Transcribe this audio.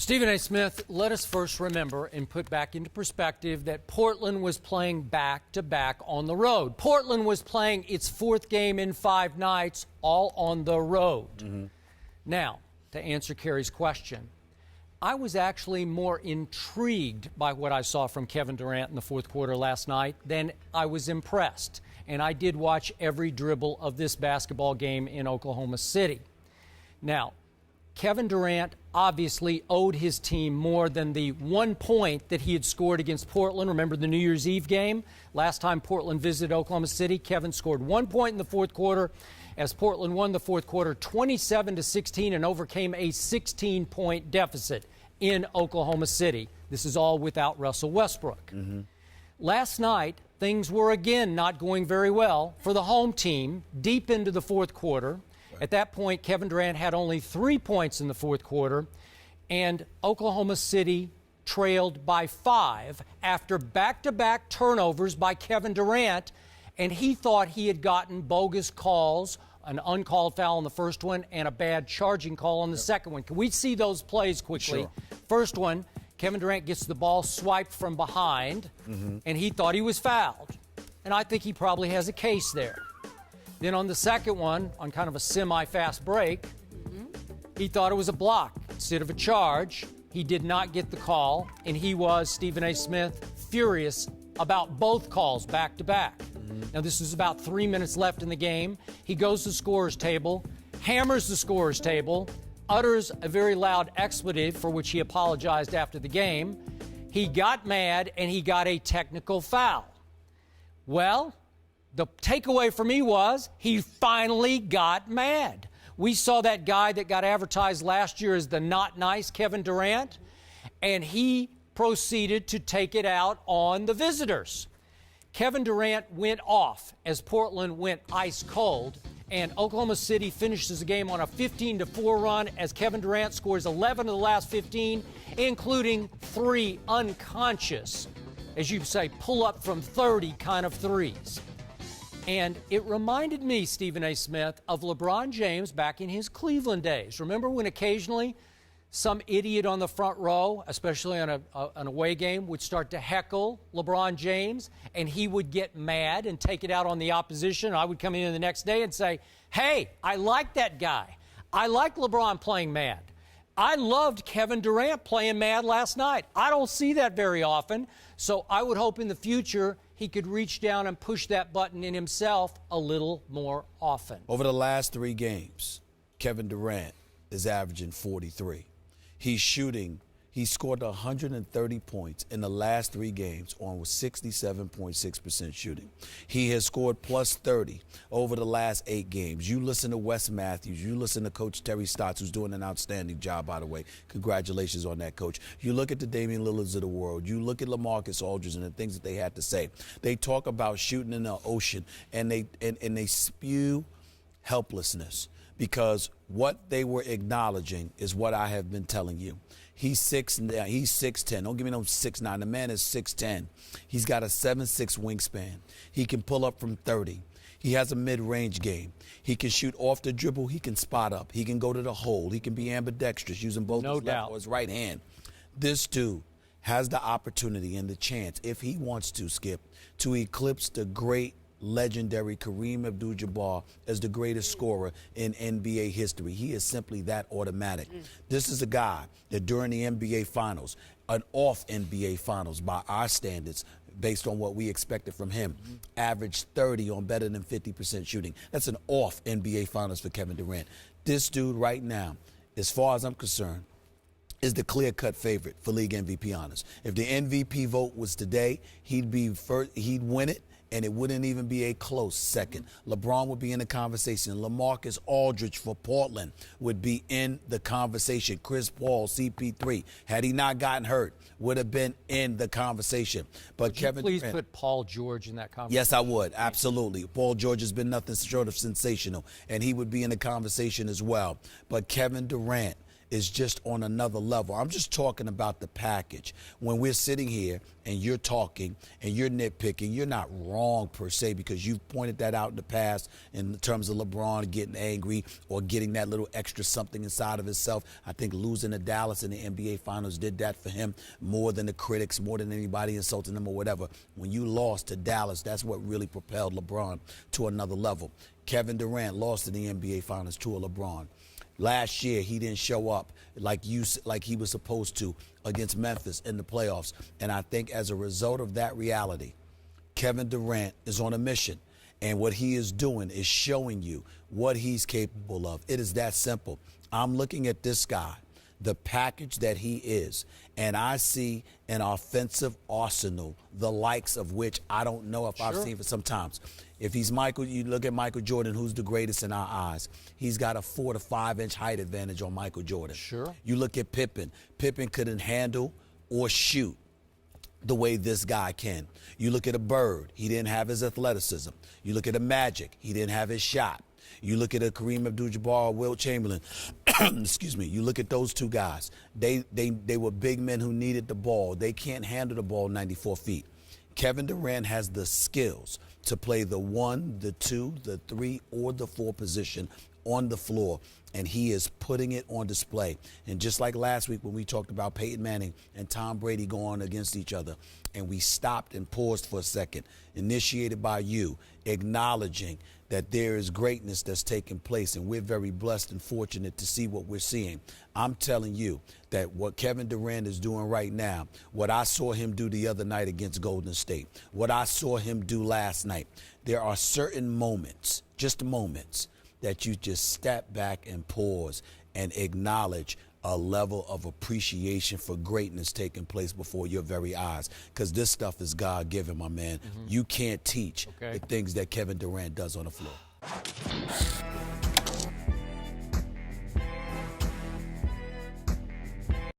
Stephen A. Smith, let us first remember and put back into perspective that Portland was playing back-to-back on the road. Portland was playing its fourth game in 5 nights, all on the road. Now, to answer Kerry's question, I was actually more intrigued by what I saw from Kevin Durant in the fourth quarter last night than I was impressed. And I did watch every dribble of this basketball game in Oklahoma City. Now, Kevin Durant obviously owed his team more than the 1 point that he had scored against Portland. Remember the New Year's Eve game? Last time Portland visited Oklahoma City, Kevin scored 1 point in the fourth quarter as Portland won the fourth quarter 27-16 and overcame a 16-point deficit in Oklahoma City. This is all without Russell Westbrook. Last night, things were again not going very well for the home team deep into the fourth quarter. At that point, Kevin Durant had only 3 points in the fourth quarter, and Oklahoma City trailed by 5 after back-to-back turnovers by Kevin Durant, and he thought he had gotten bogus calls, an uncalled foul on the first one, and a bad charging call on the second one. Can we see those plays quickly? Sure. First one, Kevin Durant gets the ball swiped from behind, and he thought he was fouled. And I think he probably has a case there. Then on the second one, on kind of a semi-fast break, he thought it was a block instead of a charge. He did not get the call, and he was, Stephen A. Smith, furious about both calls back-to-back. Now, this was about 3 minutes left in the game. He goes to the scorer's table, hammers the scorer's table, utters a very loud expletive for which he apologized after the game. He got mad, and he got a technical foul. Well, the takeaway for me was he finally got mad. We saw that guy that got advertised last year as the not nice Kevin Durant, and he proceeded to take it out on the visitors. Kevin Durant went off as Portland went ice cold, and Oklahoma City finishes the game on a 15-4 run as Kevin Durant scores 11 of the last 15, including 3 unconscious, as you say, pull up from 30 kind of threes. And it reminded me, Stephen A. Smith, of LeBron James back in his Cleveland days. Remember when occasionally some idiot on the front row, especially on an away game, would start to heckle LeBron James, and he would get mad and take it out on the opposition. I would come in the next day and say, hey, I like that guy. I like LeBron playing mad. I loved Kevin Durant playing mad last night. I don't see that very often, so I would hope in the future he could reach down and push that button in himself a little more often. Over the last 3 games, Kevin Durant is averaging 43. He scored 130 points in the last 3 games on 67.6% shooting. He has scored plus 30 over the last 8 games. You listen to Wes Matthews. You listen to Coach Terry Stotts, who's doing an outstanding job, by the way. Congratulations on that, Coach. You look at the Damian Lillards of the world. You look at LaMarcus Aldridge and the things that they had to say. They talk about shooting in the ocean, and they spew helplessness, because what they were acknowledging is what I have been telling you. He's 6'10". Don't give me no 6'9". The man is 6'10". He's got a 7'6" wingspan. He can pull up from 30. He has a mid-range game. He can shoot off the dribble. He can spot up. He can go to the hole. He can be ambidextrous using both his left or his right hand. This dude has the opportunity and the chance, if he wants to, Skip, to eclipse the great legendary Kareem Abdul-Jabbar as the greatest scorer in NBA history. He is simply that automatic. This is a guy that during the NBA Finals, an off NBA Finals by our standards, based on what we expected from him, averaged 30 on better than 50% shooting. That's an off NBA Finals for Kevin Durant. This dude right now, as far as I'm concerned, is the clear-cut favorite for league MVP honors. If the MVP vote was today, he'd win it, and it wouldn't even be a close second. LeBron would be in the conversation. LaMarcus Aldridge for Portland would be in the conversation. Chris Paul, CP3, had he not gotten hurt, would have been in the conversation. But would Kevin you please Durant, put Paul George in that conversation? yes, I would. Absolutely. Paul George has been nothing short of sensational, and he would be in the conversation as well. But Kevin Durant is just on another level. I'm just talking about the package. When we're sitting here and you're talking and you're nitpicking, you're not wrong per se, because you've pointed that out in the past in terms of LeBron getting angry or getting that little extra something inside of himself. I think losing to Dallas in the NBA Finals did that for him more than the critics, more than anybody insulting him or whatever. When you lost to Dallas, that's what really propelled LeBron to another level. Kevin Durant lost in the NBA Finals to a LeBron. Last year, he didn't show up like he was supposed to against Memphis in the playoffs. And I think as a result of that reality, Kevin Durant is on a mission. And what he is doing is showing you what he's capable of. It is that simple. I'm looking at this guy, the package that he is, and I see an offensive arsenal, the likes of which I don't know if I've seen for some times. If he's Michael, you look at Michael Jordan, who's the greatest in our eyes. He's got a 4 to 5 inch height advantage on Michael Jordan. Sure. You look at Pippen. Pippen couldn't handle or shoot the way this guy can. You look at a Bird. He didn't have his athleticism. You look at a Magic. He didn't have his shot. You look at a Kareem Abdul-Jabbar or Wilt Chamberlain. Excuse me. You look at those two guys. They were big men who needed the ball. They can't handle the ball 94 feet. Kevin Durant has the skills to play the 1, the 2, the 3, or the 4 position on the floor, and he is putting it on display. And just like last week when we talked about Peyton Manning and Tom Brady going against each other, and we stopped and paused for a second, initiated by you, acknowledging that there is greatness that's taking place, and we're very blessed and fortunate to see what we're seeing. I'm telling you that what Kevin Durant is doing right now, what I saw him do the other night against Golden State, what I saw him do last night, there are certain moments, just moments, that you just step back and pause and acknowledge a level of appreciation for greatness taking place before your very eyes. Because this stuff is God-given, my man. You can't teach the things that Kevin Durant does on the floor.